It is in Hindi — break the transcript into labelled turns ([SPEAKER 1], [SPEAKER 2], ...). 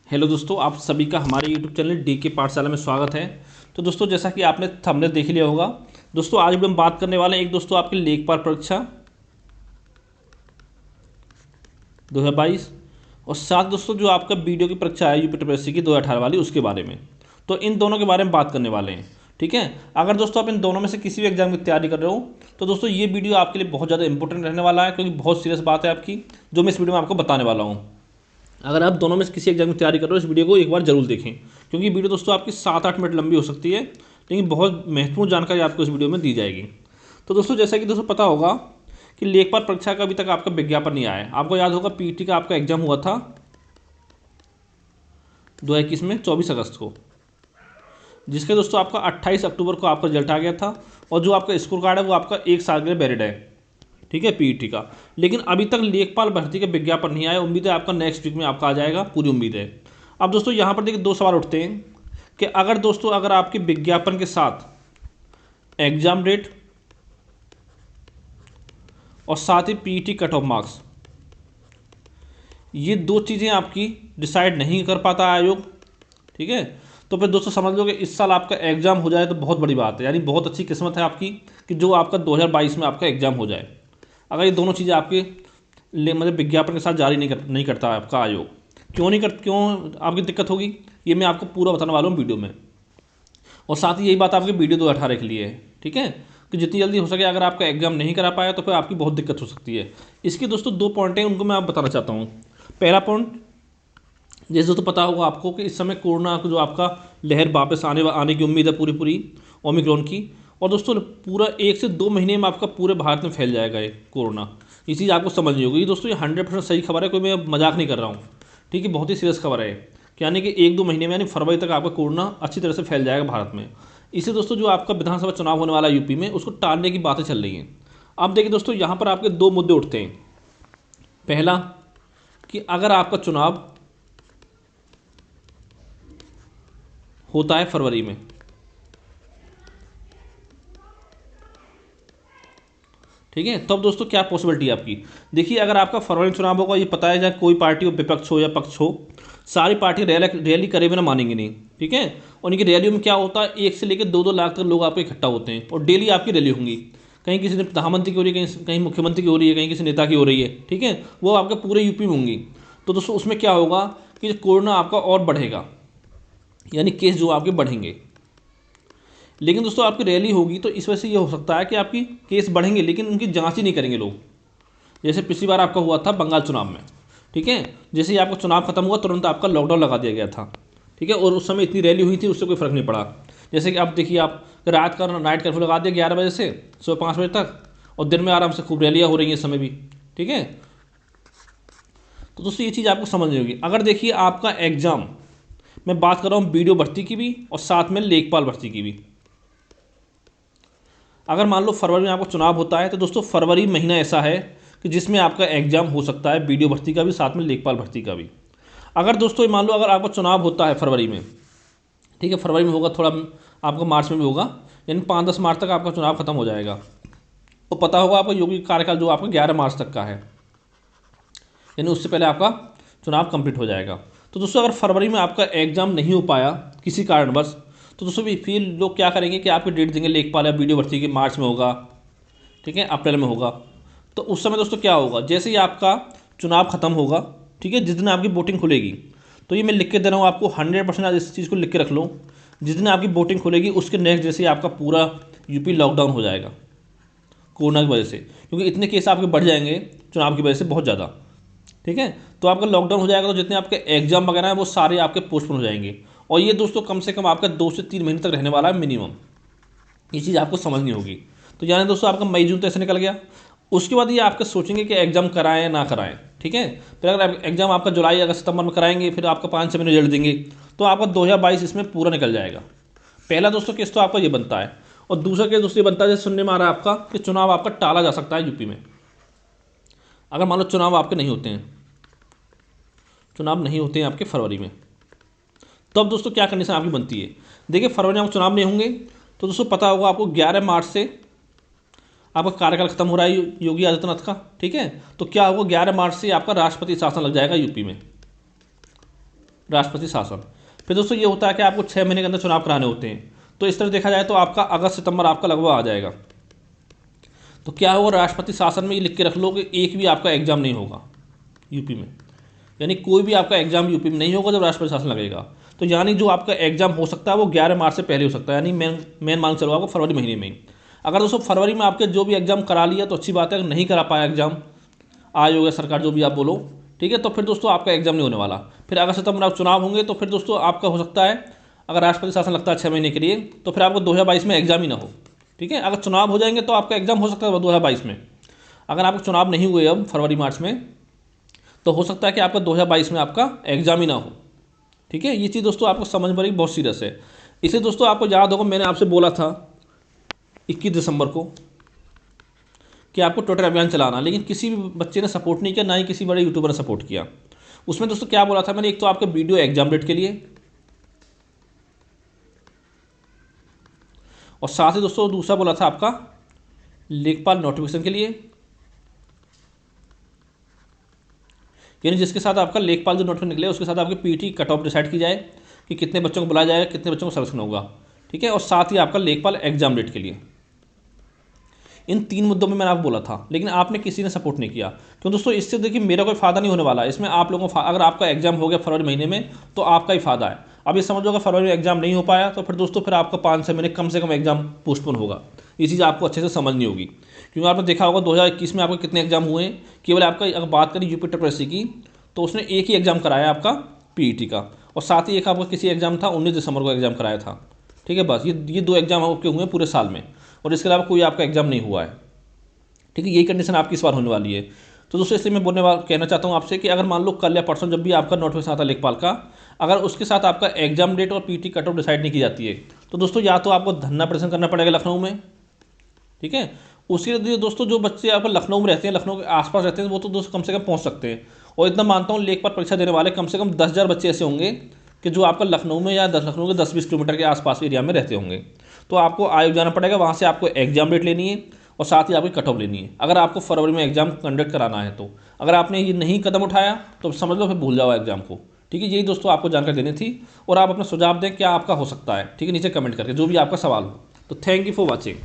[SPEAKER 1] हेलो दोस्तों, आप सभी का हमारे यूट्यूब चैनल डी के पाठशाला में स्वागत है। तो दोस्तों, जैसा कि आपने थंबनेल देख लिया होगा, दोस्तों आज भी हम बात करने वाले हैं एक दोस्तों आपकी लेखपाल परीक्षा 2022 और साथ दोस्तों जो आपका वीडियो की परीक्षा है यूपी टीएसपीएससी की 2018 वाली, उसके बारे में। तो इन दोनों के बारे में बात करने वाले हैं। ठीक है, अगर दोस्तों आप इन दोनों में से किसी भी एग्जाम की तैयारी कर रहे हो तो दोस्तों ये वीडियो आपके लिए बहुत ज़्यादा इंपॉर्टेंट रहने वाला है, क्योंकि बहुत सीरियस बात है आपकी जो मैं इस वीडियो में आपको बताने वाला हूँ। अगर आप दोनों में से किसी एग्जाम की तैयारी कर रहे हो, इस वीडियो को एक बार जरूर देखें, क्योंकि वीडियो दोस्तों आपकी 7-8 मिनट लंबी हो सकती है, लेकिन बहुत महत्वपूर्ण जानकारी आपको इस वीडियो में दी जाएगी। तो दोस्तों, जैसा कि दोस्तों पता होगा कि लेखपाल परीक्षा का अभी तक आपका विज्ञापन नहीं आया है। आपको याद होगा पीटी का आपका एग्जाम हुआ था 2021 में 24 अगस्त को, जिसके दोस्तों आपका 28 अक्टूबर को आपका रिजल्ट आ गया था। और जो आपका स्कोर कार्ड है वो आपका 1 साल के लिए वैलिड है। ठीक है, पीईटी का। लेकिन अभी तक लेखपाल भर्ती का विज्ञापन नहीं आया। उम्मीद है आपका नेक्स्ट वीक में आपका आ जाएगा, पूरी उम्मीद है। अब दोस्तों यहाँ पर देखिए दो सवाल उठते हैं कि अगर दोस्तों अगर आपके विज्ञापन के साथ एग्जाम डेट और साथ ही पीईटी कट ऑफ मार्क्स, ये दो चीज़ें आपकी डिसाइड नहीं कर पाता आयोग, ठीक है, तो फिर दोस्तों समझ लो कि इस साल आपका एग्जाम हो जाए तो बहुत बड़ी बात है। यानी बहुत अच्छी किस्मत है आपकी कि जो आपका 2022 में आपका एग्जाम हो जाए, अगर ये दोनों चीज़ें आपके मतलब विज्ञापन के साथ जारी नहीं करता है आपका आयोग। क्यों आपकी दिक्कत होगी, ये मैं आपको पूरा बताने वाला हूँ वीडियो में। और साथ ही यही बात आपके वीडियो 2018 के लिए है। ठीक है, कि जितनी जल्दी हो सके अगर आपका एग्जाम नहीं करा पाया तो फिर आपकी बहुत दिक्कत हो सकती है। इसके दोस्तों दो पॉइंट हैं, उनको मैं आप बताना चाहता हूँ। पहला पॉइंट, जैसे दोस्तों पता होगा आपको कि इस समय कोरोना को जो आपका लहर वापस आने की उम्मीद है पूरी ओमिक्रॉन की। और दोस्तों पूरा 1 से 2 महीने में आपका पूरे भारत में फैल जाएगा ये कोरोना। ये चीज़ आपको समझनी होगी। दोस्तों ये 100% सही खबर है, कोई मैं मजाक नहीं कर रहा हूँ। ठीक है, बहुत ही सीरियस खबर है कि यानी कि 1-2 महीने में यानी फरवरी तक आपका कोरोना अच्छी तरह से फैल जाएगा भारत में। इससे दोस्तों जो आपका विधानसभा चुनाव होने वाला है यूपी में, उसको टालने की बातें चल रही हैं। अब देखिए दोस्तों, यहाँ पर आपके दो मुद्दे उठते हैं। पहला कि अगर आपका चुनाव होता है फरवरी में, ठीक है, तब दोस्तों क्या पॉसिबिलिटी है आपकी। देखिए अगर आपका फरवरी में चुनाव होगा, ये पता है, चाहे कोई पार्टी हो, विपक्ष हो या पक्ष हो, सारी पार्टी रैली करे बिना मानेंगे नहीं। ठीक है, और इनकी रैलियों में क्या होता है, 1 से लेकर 2-2 लाख तक लोग आपके इकट्ठा होते हैं और डेली आपकी रैली होंगी। कहीं किसी ने प्रधानमंत्री की हो रही है, कहीं मुख्यमंत्री की हो रही है, कहीं किसी नेता की हो रही है। ठीक है, वो आपके पूरे यूपी में होंगी। तो दोस्तों उसमें क्या होगा कि कोरोना आपका और बढ़ेगा, यानी केस जो आपके बढ़ेंगे। लेकिन दोस्तों आपकी रैली होगी तो इस वजह से ये हो सकता है कि आपकी केस बढ़ेंगे, लेकिन उनकी जांच ही नहीं करेंगे लोग। जैसे पिछली बार आपका हुआ था बंगाल चुनाव में। ठीक है, जैसे ही आपका चुनाव खत्म हुआ तुरंत आपका लॉकडाउन लगा दिया गया था। ठीक है, और उस समय इतनी रैली हुई थी, उससे कोई फर्क नहीं पड़ा। जैसे कि अब देखिए आप, रात का नाइट कर्फ्यू लगा दिया 11 बजे से सुबह 5 बजे तक, और दिन में आराम से खूब रैलियाँ हो रही हैं इस समय भी। ठीक है, तो दोस्तों ये चीज़ आपको समझनी होगी। अगर देखिए आपका एग्जाम, मैं बात कर रहा हूँ वीडियो भर्ती की भी और साथ में लेखपाल भर्ती की भी। अगर मान लो फरवरी में आपका चुनाव होता है तो दोस्तों फरवरी महीना ऐसा है कि जिसमें आपका एग्जाम हो सकता है वीडियो भर्ती का भी, साथ में लेखपाल भर्ती का भी। अगर दोस्तों मान लो अगर आपका चुनाव होता है फरवरी में, ठीक है, फरवरी में होगा, थोड़ा आपका मार्च में भी होगा, यानी 5-10 मार्च तक आपका चुनाव खत्म हो जाएगा। तो पता होगा आपका योगी कार्यकाल जो आपका 11 मार्च तक का है, यानी उससे पहले आपका चुनाव कंप्लीट हो जाएगा। तो दोस्तों अगर फरवरी में आपका एग्जाम नहीं हो पाया किसी कारणवश, तो दोस्तों फिर लोग क्या करेंगे कि आपकी डेट देंगे लेखपाल या वीडियो भर्ती की, मार्च में होगा, ठीक है, अप्रैल में होगा। तो उस समय दोस्तों क्या होगा, जैसे ही आपका चुनाव खत्म होगा, ठीक है, जिस दिन आपकी वोटिंग खुलेगी, तो ये मैं लिख के दे रहा हूँ आपको, 100% इस चीज़ को लिख के रख लो। जिस दिन आपकी वोटिंग खुलेगी उसके नेक्स्ट जैसे ही आपका पूरा यूपी लॉकडाउन हो जाएगा कोरोना की वजह से, क्योंकि इतने केस आपके बढ़ जाएंगे चुनाव की वजह से बहुत ज़्यादा। ठीक है, तो आपका लॉकडाउन हो जाएगा, तो जितने आपके एग्जाम वगैरह हैं वो सारे आपके पोस्टपोन हो जाएंगे। और ये दोस्तों कम से कम आपका 2 से 3 महीने तक रहने वाला है मिनिमम। ये चीज़ आपको समझनी होगी। तो यानी दोस्तों आपका मई जून तो ऐसे निकल गया। उसके बाद ये आपके सोचेंगे कि एग्जाम कराएं या ना कराएं। ठीक है, फिर अगर एग्जाम आपका जुलाई अगस्त सितंबर में कराएंगे, फिर आपका 5-6 महीने रिजल्ट देंगे, तो आपका 2022 इसमें पूरा निकल जाएगा। पहला दोस्तों केस तो आपका ये बनता है। और दूसरा केस दोस्तों ये बनता है, जैसे सुनने में आ रहा है आपका कि चुनाव आपका टाला जा सकता है यूपी में। अगर मान लो चुनाव आपके नहीं होते हैं, चुनाव नहीं होते हैं आपके फरवरी में, तो अब दोस्तों क्या कंडीशन आपकी बनती है। देखिए फरवरी में आपको चुनाव नहीं होंगे, तो दोस्तों पता होगा आपको 11 मार्च से आपका कार्यकाल खत्म हो रहा है योगी आदित्यनाथ का। ठीक है, तो क्या होगा, 11 मार्च से आपका राष्ट्रपति शासन लग जाएगा यूपी में। राष्ट्रपति शासन। फिर दोस्तों ये होता है कि आपको 6 महीने के अंदर चुनाव कराने होते हैं। तो इस तरह देखा जाए तो आपका अगस्त सितंबर आपका लगभग आ जाएगा। तो क्या होगा, राष्ट्रपति शासन में ये लिख के रख लो कि एक भी आपका एग्जाम नहीं होगा यूपी में, यानी कोई भी आपका एग्जाम यूपी में नहीं होगा जब राष्ट्रपति शासन लगेगा। तो यानी जो आपका एग्जाम हो सकता है वो 11 मार्च से पहले हो सकता है, यानी मेन मान चलो आपको फरवरी महीने में ही। अगर दोस्तों फरवरी में आपके जो भी एग्जाम करा लिया तो अच्छी बात है, अगर नहीं करा पाया एग्जाम आयोग या सरकार जो भी आप बोलो, ठीक है, तो फिर दोस्तों आपका एग्जाम नहीं होने वाला। फिर अगस्त सितंबर आप चुनाव होंगे तो फिर दोस्तों आपका हो सकता है, अगर राष्ट्रपति शासन लगता है 6 महीने के लिए, तो फिर आपको 2022 में एग्जाम ही ना हो। ठीक है, अगर चुनाव हो जाएंगे तो आपका एग्जाम हो सकता है 2022 में। अगर आपके चुनाव नहीं हुए अब फरवरी मार्च में, तो हो सकता है कि आपका 2022 में आपका एग्जाम ही ना हो। ठीक है, ये चीज़ दोस्तों आपको समझ पड़ी, बहुत सीरियस है। इसे दोस्तों आपको याद होगा, मैंने आपसे बोला था 21 दिसंबर को कि आपको ट्विटर अभियान चलाना, लेकिन किसी भी बच्चे ने सपोर्ट नहीं किया, ना ही किसी बड़े यूट्यूबर ने सपोर्ट किया। उसमें दोस्तों क्या बोला था मैंने, एक तो आपका वीडियो एग्जाम डेट के लिए, और साथ ही दोस्तों दूसरा बोला था आपका लेखपाल नोटिफिकेशन के लिए, यानी जिसके साथ आपका लेखपाल जो नोटिफिकेशन निकले उसके साथ आपकी पीटी कट ऑफ डिसाइड की जाए कि कितने बच्चों को बुलाया जाएगा, कितने बच्चों को सिलेक्शन होगा। ठीक है, और साथ ही आपका लेखपाल एग्जाम डेट के लिए। इन 3 मुद्दों में मैंने आपको बोला था, लेकिन आपने किसी ने सपोर्ट नहीं किया। क्यों दोस्तों, इससे देखिए मेरा कोई फ़ायदा नहीं होने वाला है इसमें। आप लोगों को अगर आपका एग्जाम हो गया फरवरी महीने में तो आपका ही फ़ायदा है। अब ये समझो अगर फरवरी में एग्जाम नहीं हो पाया तो फिर दोस्तों फिर आपका 5-6 महीने कम से कम एग्जाम पोस्टपोन होगा। ये चीज़ आपको अच्छे से समझनी होगी, क्योंकि आपने देखा होगा 2021 में आपके कितने एग्जाम हुए हैं। केवल आपका अगर बात करें यूपी टेक्नोलॉजी की, तो उसने एक ही एग्ज़ाम कराया आपका पीईटी का, और साथ ही एक आपका किसी एग्ज़ाम था 19 दिसंबर को एग्ज़ाम कराया था। ठीक है, बस ये 2 एग्ज़ाम आपके हुए हैं पूरे साल में, और इसके अलावा कोई आपका एग्ज़ाम नहीं हुआ है। ठीक है, यही कंडीशन आपकी इस बार होने वाली है। तो दोस्तों इसलिए मैं कहना चाहता हूँ आपसे कि अगर मान लो कल या परसों जब भी आपका नोटिफिकेशन आता है लेखपाल का, अगर उसके साथ आपका एग्जाम डेट और पीटी कट ऑफ डिसाइड नहीं की जाती है, तो दोस्तों या तो आपको धरना प्रदर्शन करना पड़ेगा लखनऊ में। ठीक है, उसके लिए दोस्तों जो बच्चे आपको लखनऊ में रहते हैं, लखनऊ के आसपास रहते हैं, वो तो दोस्तों कम से कम पहुँच सकते हैं। और इतना मानता हूँ लेखपाल परीक्षा देने वाले कम से कम 10,000 बच्चे ऐसे होंगे कि जो आपका लखनऊ में या लखनऊ के 10-20 किलोमीटर के आसपास एरिया में रहते होंगे। तो आपको आयोग जाना पड़ेगा, वहाँ से आपको एग्जाम डेट लेनी है और साथ ही आपकी कट ऑफ लेनी है, अगर आपको फरवरी में एग्जाम कंडक्ट कराना है तो। अगर आपने ये नहीं कदम उठाया तो समझ लो फिर भूल जाओ एग्जाम को। ठीक है, यही दोस्तों आपको जानकारी देनी थी, और आप अपना सुझाव दें क्या आपका हो सकता है। ठीक है, नीचे कमेंट करके जो भी आपका सवाल हो। तो थैंक यू फॉर वॉचिंग।